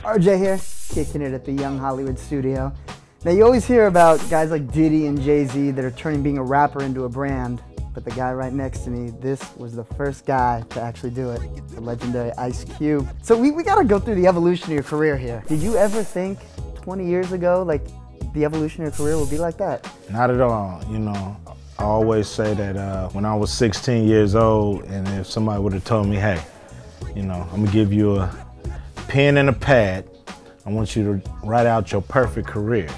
RJ here, kicking it at the Young Hollywood studio. Now you always hear about guys like Diddy and Jay-Z that are turning being a rapper into a brand, but the guy right next to me, this was the first guy to actually do it, the legendary Ice Cube. So we gotta go through the evolution of your career here. Did you ever think 20 years ago, like, the evolution of your career would be like that? Not at all, you know. I always say that when I was 16 years old, and if somebody would have told me, hey, you know, I'm gonna give you a pen and a pad, I want you to write out your perfect career,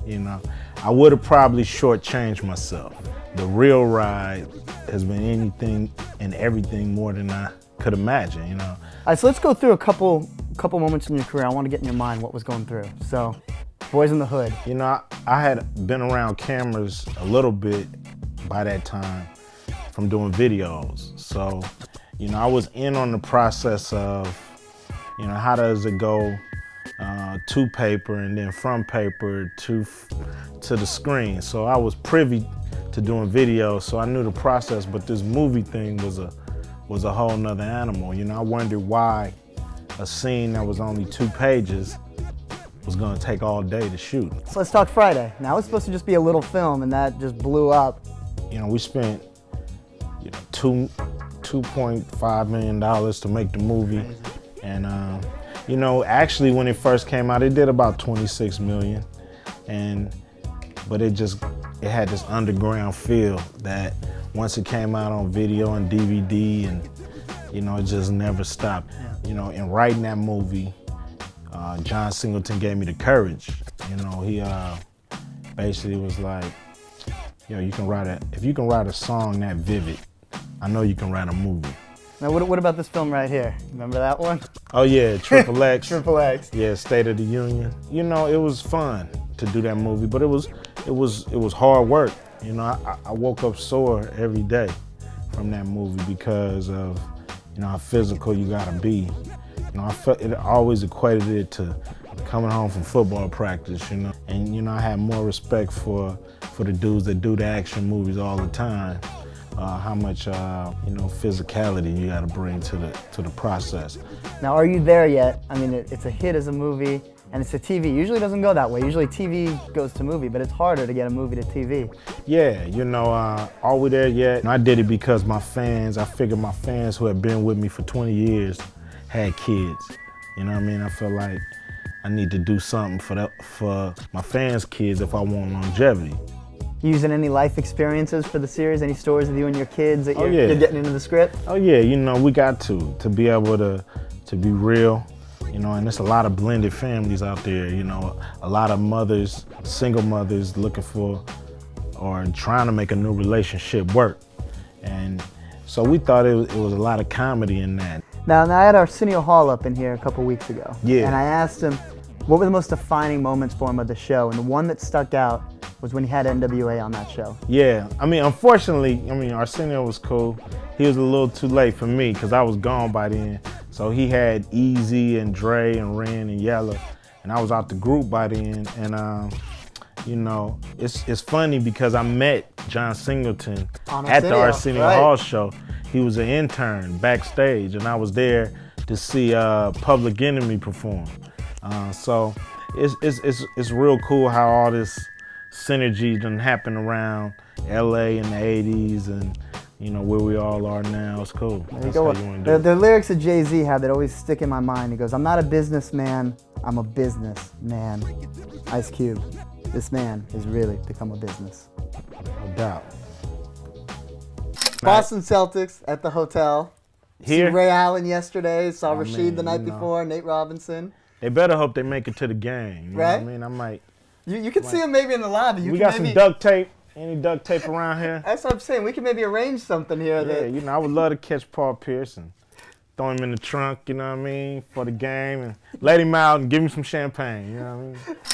you know, I would have probably shortchanged myself. The real ride has been anything and everything more than I could imagine, you know. All right, so let's go through a couple moments in your career. I want to get in your mind what was going through. So, Boys in the Hood. You know, I had been around cameras a little bit by that time from doing videos. So, you know, I was in on the process of, you know, how does it go to paper and then from paper to the screen. So I was privy to doing videos, so I knew the process, but this movie thing was a whole nother animal. You know, I wondered why a scene that was only 2 pages was gonna take all day to shoot. So let's talk Friday. Now it's supposed to just be a little film and that just blew up. You know, we spent, you know, $2.5 million to make the movie. And you know, actually when it first came out, it did about 26 million. But it had this underground feel that once it came out on video and DVD, and you know, it just never stopped. Yeah. You know, in writing that movie, John Singleton gave me the courage. You know, he basically was like, yo, if you can write a song that vivid, I know you can write a movie. Now, what about this film right here? Remember that one? Oh yeah, Triple X. Triple X. Yeah, State of the Union. You know, it was fun to do that movie, but it was hard work. You know, I woke up sore every day from that movie because of, you know, how physical you gotta be. You know, I felt it always equated it to coming home from football practice, you know. And you know, I had more respect for the dudes that do the action movies all the time. How much you know, physicality you got to bring to the process. Now, are you there yet? I mean, it's a hit as a movie, and it's a TV. Usually it doesn't go that way. Usually TV goes to movie, but it's harder to get a movie to TV. Yeah, you know, are we there yet? And I did it because I figured my fans who had been with me for 20 years had kids. You know what I mean? I feel like I need to do something for my fans' kids if I want longevity. Using any life experiences for the series? Any stories with you and your kids that you're getting into the script? Oh yeah, you know, we got to be able to be real, you know, and there's a lot of blended families out there, you know, a lot of mothers, single mothers looking for or trying to make a new relationship work. And so we thought it was a lot of comedy in that. Now I had Arsenio Hall up in here a couple weeks ago. Yeah. And I asked him what were the most defining moments for him of the show, and the one that stuck out was when he had NWA on that show. Yeah, I mean, unfortunately, Arsenio was cool. He was a little too late for me because I was gone by then. So he had Easy and Dre and Ren and Yella, and I was out the group by then. And you know, it's funny because I met John Singleton at the Arsenio Hall show. He was an intern backstage, and I was there to see Public Enemy perform. So it's real cool how all this synergy done happen around LA in the 80s and, you know, where we all are now. It's cool. There you go. The lyrics that Jay-Z had that always stick in my mind. He goes, I'm not a businessman, I'm a businessman. Ice Cube, this man has really become a business. No doubt. Boston Celtics at the hotel. Here? See Ray Allen yesterday, saw Rashid the night before, Nate Robinson. They better hope they make it to the game. You know what I mean? I might. You can see him maybe in the lobby. We got some duct tape. Any duct tape around here? That's what I'm saying. We can maybe arrange something here. Yeah, you know, I would love to catch Paul Pierce and throw him in the trunk, you know what I mean, for the game, and let him out and give him some champagne, you know what I mean?